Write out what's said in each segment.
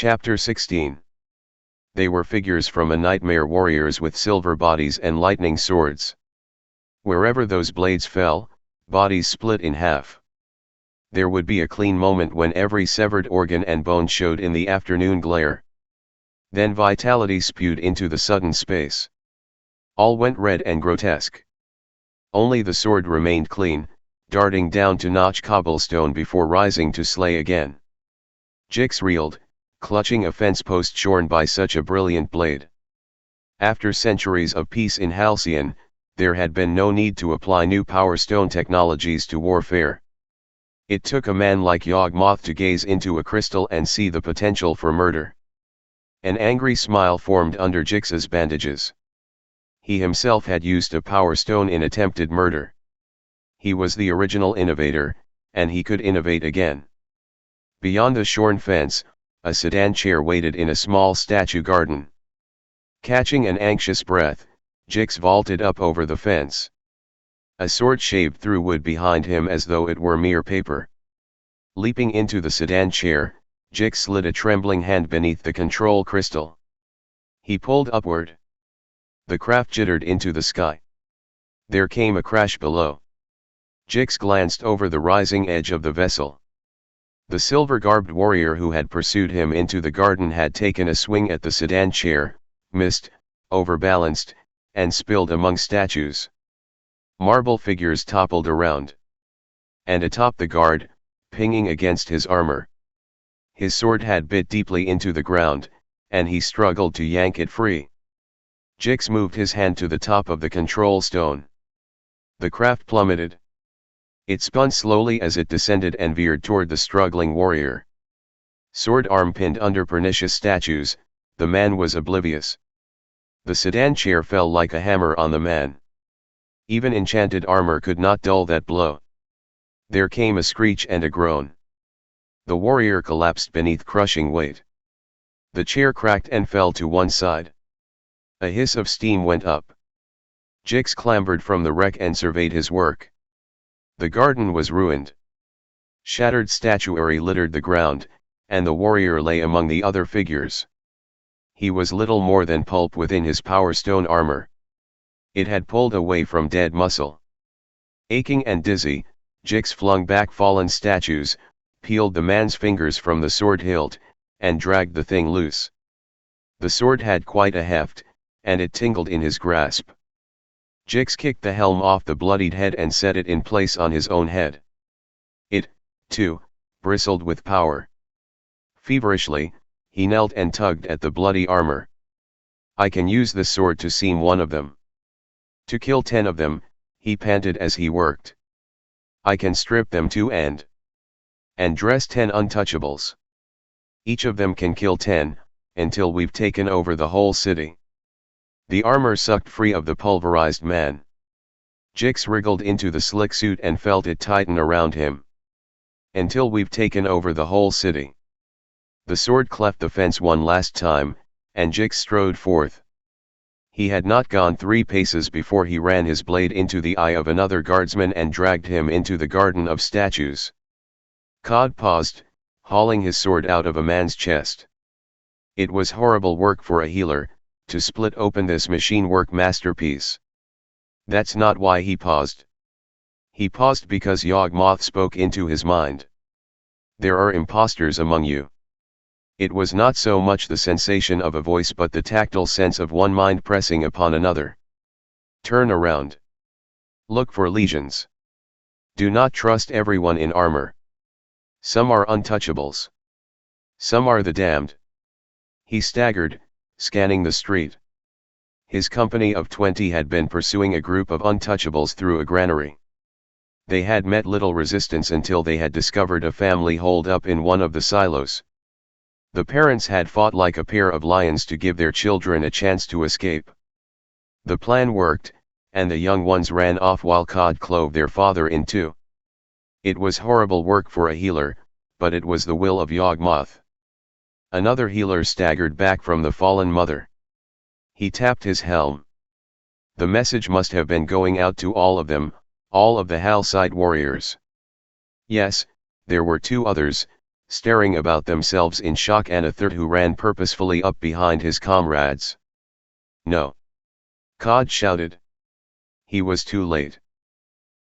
Chapter 16. They were figures from a nightmare, warriors with silver bodies and lightning swords. Wherever those blades fell, bodies split in half. There would be a clean moment when every severed organ and bone showed in the afternoon glare. Then vitality spewed into the sudden space. All went red and grotesque. Only the sword remained clean, darting down to notch cobblestone before rising to slay again. Jix reeled, clutching a fence post shorn by such a brilliant blade. After centuries of peace in Halcyon, there had been no need to apply new power stone technologies to warfare. It took a man like Yawgmoth to gaze into a crystal and see the potential for murder. An angry smile formed under Jix's bandages. He himself had used a power stone in attempted murder. He was the original innovator, and he could innovate again. Beyond the shorn fence, a sedan chair waited in a small statue garden. Catching an anxious breath, Jix vaulted up over the fence. A sword shaved through wood behind him as though it were mere paper. Leaping into the sedan chair, Jix slid a trembling hand beneath the control crystal. He pulled upward. The craft jittered into the sky. There came a crash below. Jix glanced over the rising edge of the vessel. The silver-garbed warrior who had pursued him into the garden had taken a swing at the sedan chair, missed, overbalanced, and spilled among statues. Marble figures toppled around. And atop the guard, pinging against his armor. His sword had bit deeply into the ground, and he struggled to yank it free. Jix moved his hand to the top of the control stone. The craft plummeted. It spun slowly as it descended and veered toward the struggling warrior. Sword arm pinned under pernicious statues, the man was oblivious. The sedan chair fell like a hammer on the man. Even enchanted armor could not dull that blow. There came a screech and a groan. The warrior collapsed beneath crushing weight. The chair cracked and fell to one side. A hiss of steam went up. Jix clambered from the wreck and surveyed his work. The garden was ruined. Shattered statuary littered the ground, and the warrior lay among the other figures. He was little more than pulp within his power stone armor. It had pulled away from dead muscle. Aching and dizzy, Jix flung back fallen statues, peeled the man's fingers from the sword hilt, and dragged the thing loose. The sword had quite a heft, and it tingled in his grasp. Jix kicked the helm off the bloodied head and set it in place on his own head. It, too, bristled with power. Feverishly, he knelt and tugged at the bloody armor. I can use this sword to seam one of them. To kill 10 of them, he panted as he worked. I can strip them too and dress 10 untouchables. Each of them can kill 10, until we've taken over the whole city. The armor sucked free of the pulverized man. Jix wriggled into the slick suit and felt it tighten around him. Until we've taken over the whole city. The sword cleft the fence one last time, and Jix strode forth. He had not gone 3 paces before he ran his blade into the eye of another guardsman and dragged him into the garden of statues. Cod paused, hauling his sword out of a man's chest. It was horrible work for a healer, to split open this machine work masterpiece. That's not why he paused. He paused because Yawgmoth spoke into his mind. There are imposters among you. It was not so much the sensation of a voice but the tactile sense of one mind pressing upon another. Turn around. Look for legions. Do not trust everyone in armor. Some are untouchables. Some are the damned. He staggered, scanning the street. His company of 20 had been pursuing a group of untouchables through a granary. They had met little resistance until they had discovered a family holed up in one of the silos. The parents had fought like a pair of lions to give their children a chance to escape. The plan worked, and the young ones ran off while Cod clove their father in two. It was horrible work for a healer, but it was the will of Yawgmoth. Another healer staggered back from the fallen mother. He tapped his helm. The message must have been going out to all of them, all of the Halcyon warriors. Yes, there were 2 others, staring about themselves in shock, and a third who ran purposefully up behind his comrades. "No!" Cod shouted. He was too late.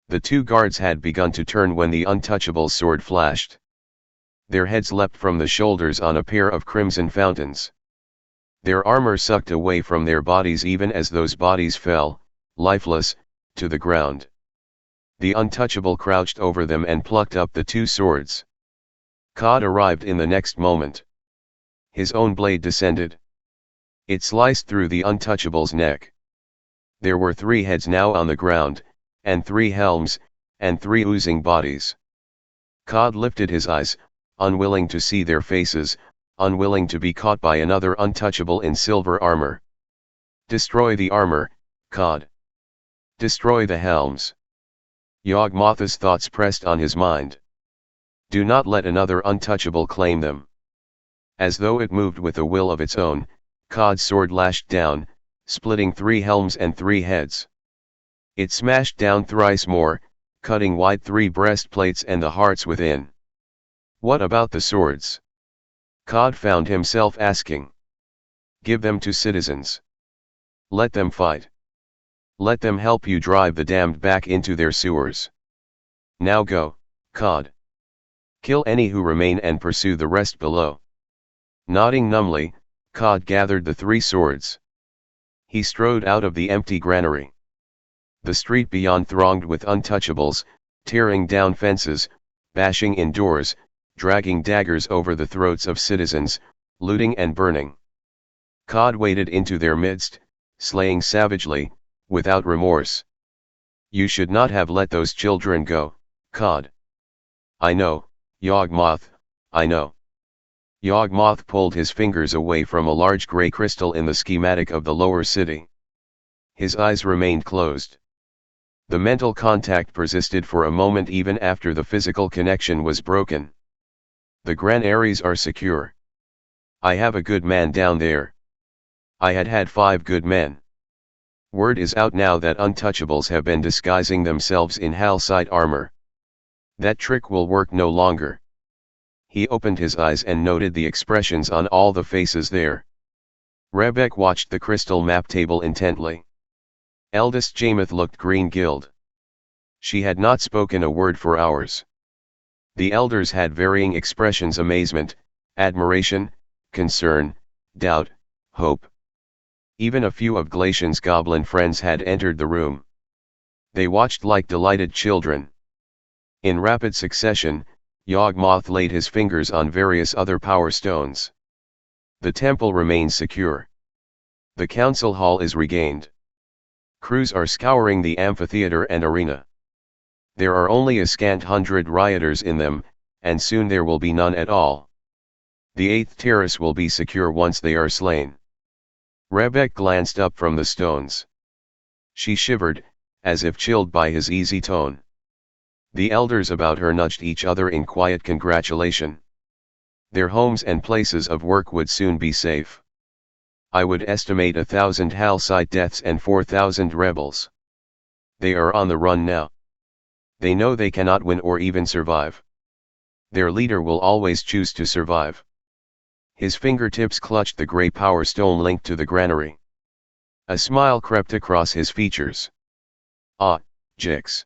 The two guards had begun to turn when the untouchable's sword flashed. Their heads leapt from the shoulders on a pair of crimson fountains. Their armor sucked away from their bodies even as those bodies fell, lifeless, to the ground. The untouchable crouched over them and plucked up the two swords. Cod arrived in the next moment. His own blade descended. It sliced through the untouchable's neck. There were 3 heads now on the ground, and 3 helms, and 3 oozing bodies. Cod lifted his eyes, unwilling to see their faces, unwilling to be caught by another untouchable in silver armor. Destroy the armor, Cod. Destroy the helms. Yawgmoth's thoughts pressed on his mind. Do not let another untouchable claim them. As though it moved with a will of its own, Cod's sword lashed down, splitting 3 helms and 3 heads. It smashed down thrice more, cutting wide 3 breastplates and the hearts within. What about the swords? Cod found himself asking. Give them to citizens. Let them fight. Let them help you drive the damned back into their sewers. Now go, Cod. Kill any who remain and pursue the rest below. Nodding numbly, Cod gathered the 3 swords. He strode out of the empty granary. The street beyond thronged with untouchables, tearing down fences, bashing in doors, dragging daggers over the throats of citizens, looting and burning. Cod waded into their midst, slaying savagely, without remorse. You should not have let those children go, Cod. I know, Yawgmoth, I know. Yawgmoth pulled his fingers away from a large grey crystal in the schematic of the lower city. His eyes remained closed. The mental contact persisted for a moment even after the physical connection was broken. The granaries are secure. I have a good man down there. I had 5 good men. Word is out now that untouchables have been disguising themselves in halcite armor. That trick will work no longer. He opened his eyes and noted the expressions on all the faces there. Rebek watched the crystal map table intently. Eldest Jamoth looked green-gilled. She had not spoken a word for hours. The elders had varying expressions: amazement, admiration, concern, doubt, hope. Even a few of Glacian's goblin friends had entered the room. They watched like delighted children. In rapid succession, Yawgmoth laid his fingers on various other power stones. The temple remains secure. The council hall is regained. Crews are scouring the amphitheater and arena. There are only a scant 100 rioters in them, and soon there will be none at all. The 8th terrace will be secure once they are slain. Rebek glanced up from the stones. She shivered, as if chilled by his easy tone. The elders about her nudged each other in quiet congratulation. Their homes and places of work would soon be safe. I would estimate 1,000 halcite deaths and 4,000 rebels. They are on the run now. They know they cannot win or even survive. Their leader will always choose to survive. His fingertips clutched the grey power stone linked to the granary. A smile crept across his features. Ah, Jix.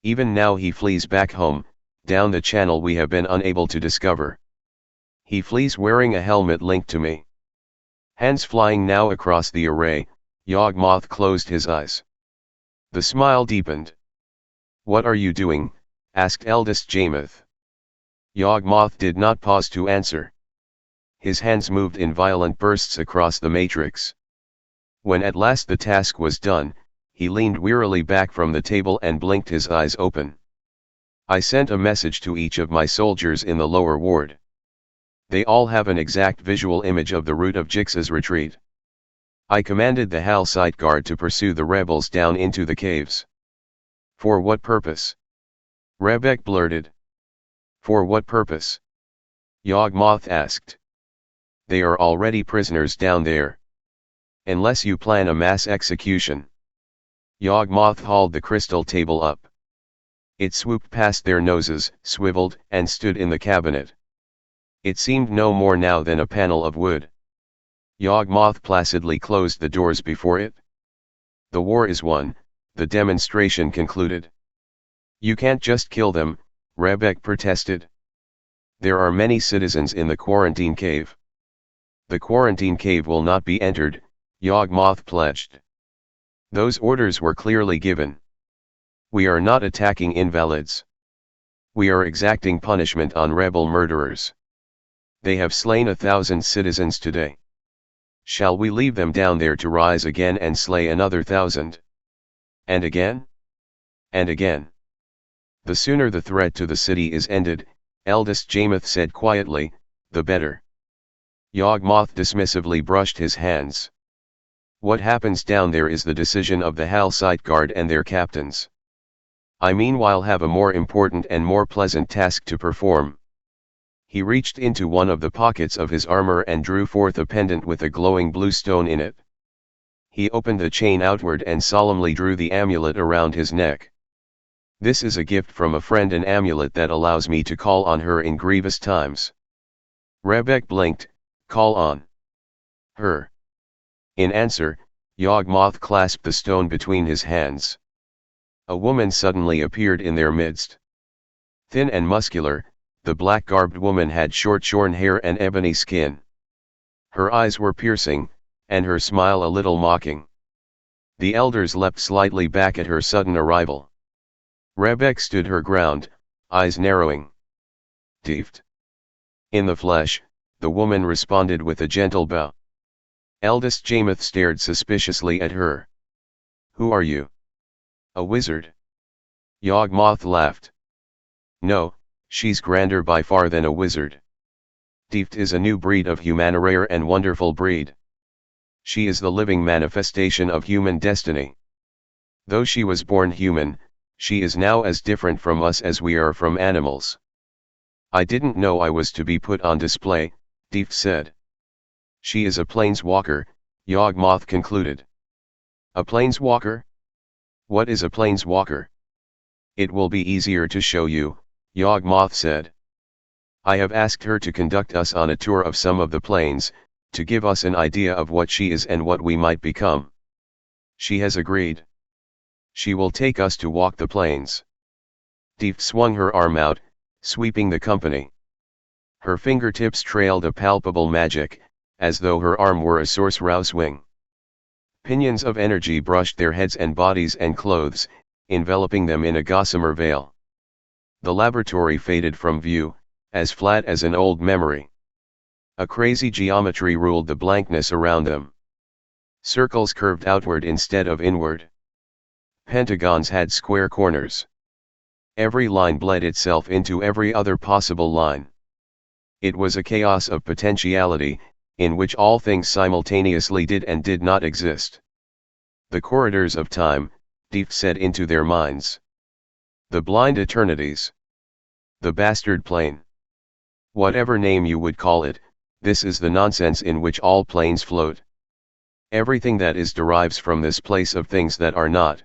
Even now he flees back home, down the channel we have been unable to discover. He flees wearing a helmet linked to me. Hands flying now across the array, Yawgmoth closed his eyes. The smile deepened. What are you doing? Asked eldest Jamoth. Yawgmoth did not pause to answer. His hands moved in violent bursts across the matrix. When at last the task was done, he leaned wearily back from the table and blinked his eyes open. I sent a message to each of my soldiers in the lower ward. They all have an exact visual image of the route of Jix's retreat. I commanded the halcite guard to pursue the rebels down into the caves. For what purpose? Rebek blurted. For what purpose? Yawgmoth asked. They are already prisoners down there. Unless you plan a mass execution. Yawgmoth hauled the crystal table up. It swooped past their noses, swiveled, and stood in the cabinet. It seemed no more now than a panel of wood. Yawgmoth placidly closed the doors before it. The war is won, the demonstration concluded. You can't just kill them, Rebek protested. There are many citizens in the quarantine cave. The quarantine cave will not be entered, Yawgmoth pledged. Those orders were clearly given. We are not attacking invalids. We are exacting punishment on rebel murderers. They have slain 1,000 citizens today. Shall we leave them down there to rise again and slay another 1,000? And again? And again. The sooner the threat to the city is ended, eldest Jamoth said quietly, the better. Yawgmoth dismissively brushed his hands. What happens down there is the decision of the Halcite Guard and their captains. I meanwhile have a more important and more pleasant task to perform. He reached into one of the pockets of his armor and drew forth a pendant with a glowing blue stone in it. He opened the chain outward and solemnly drew the amulet around his neck. This is a gift from a friend, an amulet that allows me to call on her in grievous times. Rebek blinked. Call on her. In answer, Yawgmoth clasped the stone between his hands. A woman suddenly appeared in their midst. Thin and muscular, the black-garbed woman had short shorn hair and ebony skin. Her eyes were piercing, and her smile a little mocking. The elders leapt slightly back at her sudden arrival. Rebek stood her ground, eyes narrowing. Deft. In the flesh, the woman responded with a gentle bow. Eldest Jamoth stared suspiciously at her. Who are you? A wizard? Yawgmoth laughed. No, she's grander by far than a wizard. Deft is a new breed of human, a rare and wonderful breed. She is the living manifestation of human destiny. Though she was born human, she is now as different from us as we are from animals. I didn't know I was to be put on display, Deft said. She is a planeswalker, Yawgmoth concluded. A planeswalker? What is a planeswalker? It will be easier to show you, Yawgmoth said. I have asked her to conduct us on a tour of some of the planes, to give us an idea of what she is and what we might become. She has agreed. She will take us to walk the plains. Deft swung her arm out, sweeping the company. Her fingertips trailed a palpable magic, as though her arm were a sorcerer's wing. Pinions of energy brushed their heads and bodies and clothes, enveloping them in a gossamer veil. The laboratory faded from view, as flat as an old memory. A crazy geometry ruled the blankness around them. Circles curved outward instead of inward. Pentagons had square corners. Every line bled itself into every other possible line. It was a chaos of potentiality, in which all things simultaneously did and did not exist. The corridors of time, Deft said into their minds. The blind eternities. The bastard plane. Whatever name you would call it, this is the nonsense in which all planes float. Everything that is derives from this place of things that are not.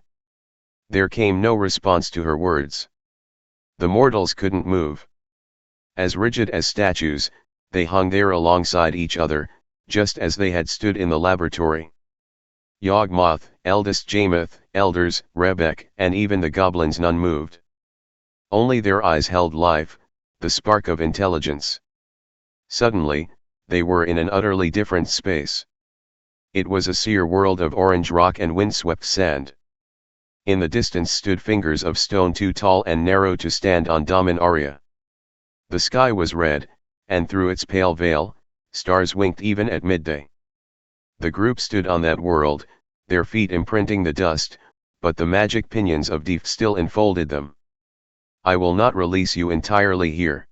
There came no response to her words. The mortals couldn't move. As rigid as statues, they hung there alongside each other, just as they had stood in the laboratory. Yawgmoth, eldest Jamoth, elders, Rebek, and even the goblins, none moved. Only their eyes held life, the spark of intelligence. Suddenly, they were in an utterly different space. It was a sere world of orange rock and windswept sand. In the distance stood fingers of stone too tall and narrow to stand on Dominaria. The sky was red, and through its pale veil, stars winked even at midday. The group stood on that world, their feet imprinting the dust, but the magic pinions of Deft still enfolded them. I will not release you entirely here.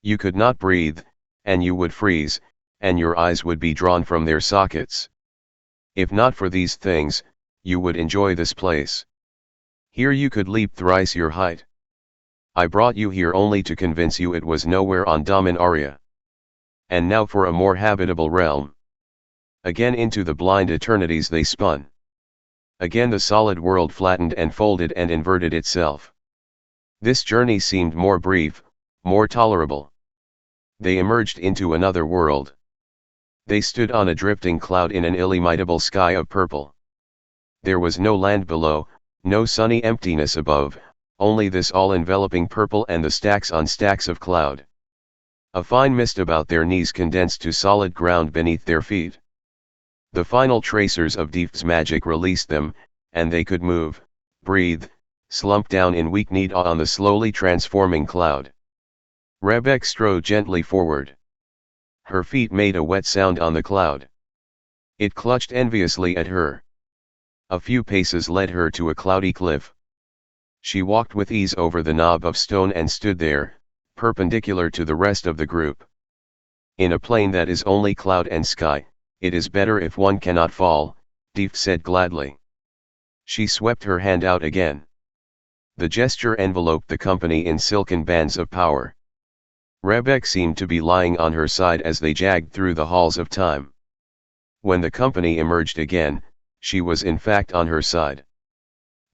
You could not breathe, and you would freeze, and your eyes would be drawn from their sockets. If not for these things, you would enjoy this place. Here you could leap thrice your height. I brought you here only to convince you it was nowhere on Dominaria. And now for a more habitable realm. Again into the blind eternities they spun. Again the solid world flattened and folded and inverted itself. This journey seemed more brief, more tolerable. They emerged into another world. They stood on a drifting cloud in an illimitable sky of purple. There was no land below, no sunny emptiness above, only this all-enveloping purple and the stacks on stacks of cloud. A fine mist about their knees condensed to solid ground beneath their feet. The final tracers of Deep's magic released them, and they could move, breathe, slump down in weak-kneed awe on the slowly transforming cloud. Rebek strode gently forward. Her feet made a wet sound on the cloud. It clutched enviously at her. A few paces led her to a cloudy cliff. She walked with ease over the knob of stone and stood there, perpendicular to the rest of the group. In a plain that is only cloud and sky, it is better if one cannot fall, Deep said gladly. She swept her hand out again. The gesture enveloped the company in silken bands of power. Rebek seemed to be lying on her side as they jagged through the halls of time. When the company emerged again, she was in fact on her side.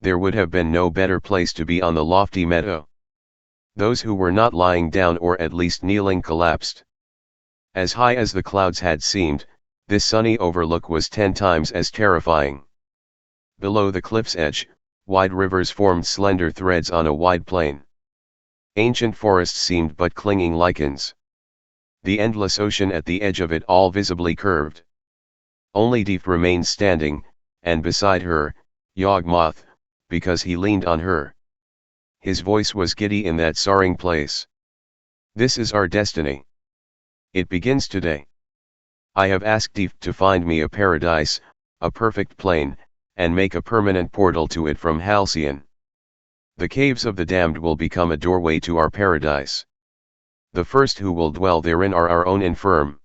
There would have been no better place to be on the lofty meadow. Those who were not lying down or at least kneeling collapsed. As high as the clouds had seemed, this sunny overlook was 10 times as terrifying. Below the cliff's edge, wide rivers formed slender threads on a wide plain. Ancient forests seemed but clinging lichens. The endless ocean at the edge of it all visibly curved. Only Deep remained standing, and beside her, Yawgmoth, because he leaned on her. His voice was giddy in that soaring place. This is our destiny. It begins today. I have asked Deep to find me a paradise, a perfect plain, and make a permanent portal to it from Halcyon. The caves of the damned will become a doorway to our paradise. The first who will dwell therein are our own infirm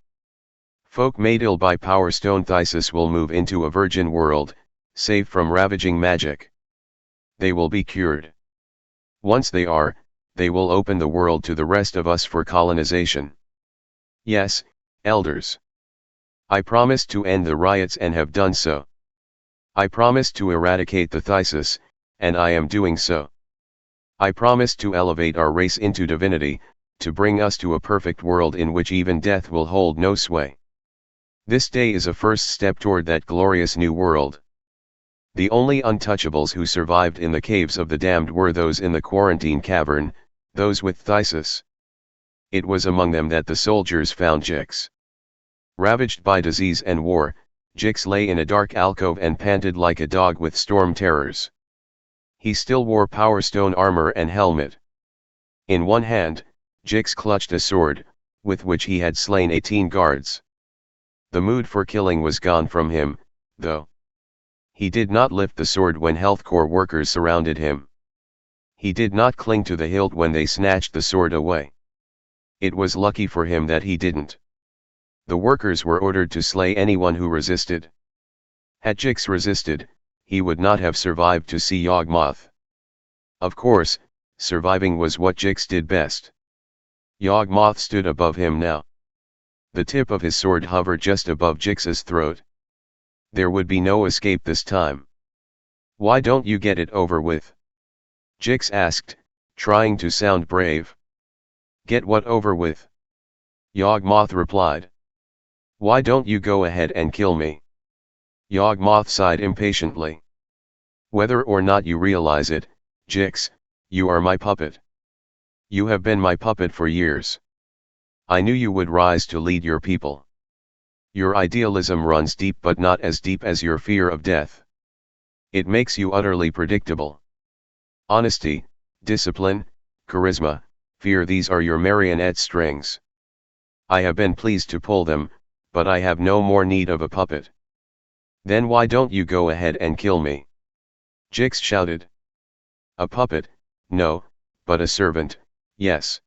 folk made ill by Power Stone Thysis will move into a virgin world, safe from ravaging magic. They will be cured. Once they are, they will open the world to the rest of us for colonization. Yes, elders. I promised to end the riots and have done so. I promised to eradicate the Thysis, and I am doing so. I promised to elevate our race into divinity, to bring us to a perfect world in which even death will hold no sway. This day is a first step toward that glorious new world. The only untouchables who survived in the caves of the damned were those in the quarantine cavern, those with Thysis. It was among them that the soldiers found Jix. Ravaged by disease and war, Jix lay in a dark alcove and panted like a dog with storm terrors. He still wore Power Stone armor and helmet. In one hand, Jix clutched a sword, with which he had slain 18 guards. The mood for killing was gone from him, though. He did not lift the sword when Health Corps workers surrounded him. He did not cling to the hilt when they snatched the sword away. It was lucky for him that he didn't. The workers were ordered to slay anyone who resisted. Had Jix resisted, he would not have survived to see Yawgmoth. Of course, surviving was what Jix did best. Yawgmoth stood above him now. The tip of his sword hovered just above Jix's throat. There would be no escape this time. Why don't you get it over with? Jix asked, trying to sound brave. Get what over with? Yawgmoth replied. Why don't you go ahead and kill me? Yawgmoth sighed impatiently. Whether or not you realize it, Jix, you are my puppet. You have been my puppet for years. I knew you would rise to lead your people. Your idealism runs deep but not as deep as your fear of death. It makes you utterly predictable. Honesty, discipline, charisma, fear, these are your marionette strings. I have been pleased to pull them, but I have no more need of a puppet. Then why don't you go ahead and kill me? Jix shouted. A puppet, no, but a servant, yes.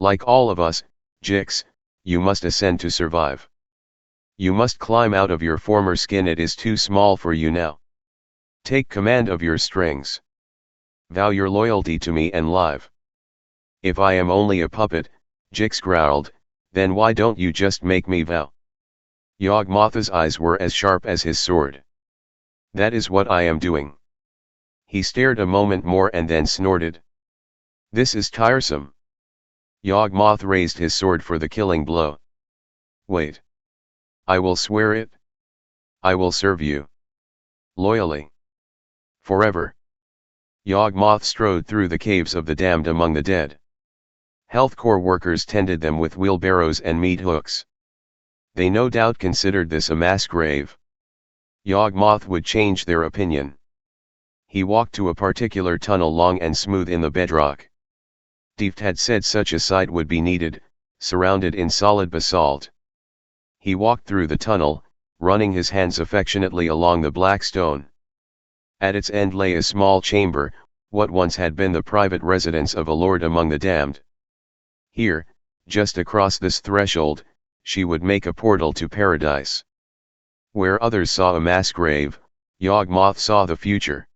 Like all of us, Jix, you must ascend to survive. You must climb out of your former skin, it is too small for you now. Take command of your strings. Vow your loyalty to me and live. If I am only a puppet, Jix growled, then why don't you just make me vow? Yawgmoth's eyes were as sharp as his sword. That is what I am doing. He stared a moment more and then snorted. This is tiresome. Yawgmoth raised his sword for the killing blow. Wait. I will swear it. I will serve you. Loyally. Forever. Yawgmoth strode through the caves of the damned among the dead. Health Corps workers tended them with wheelbarrows and meat hooks. They no doubt considered this a mass grave. Yawgmoth would change their opinion. He walked to a particular tunnel long and smooth in the bedrock. Deft had said such a site would be needed, surrounded in solid basalt. He walked through the tunnel, running his hands affectionately along the black stone. At its end lay a small chamber, what once had been the private residence of a lord among the damned. Here, just across this threshold, she would make a portal to paradise. Where others saw a mass grave, Yawgmoth saw the future.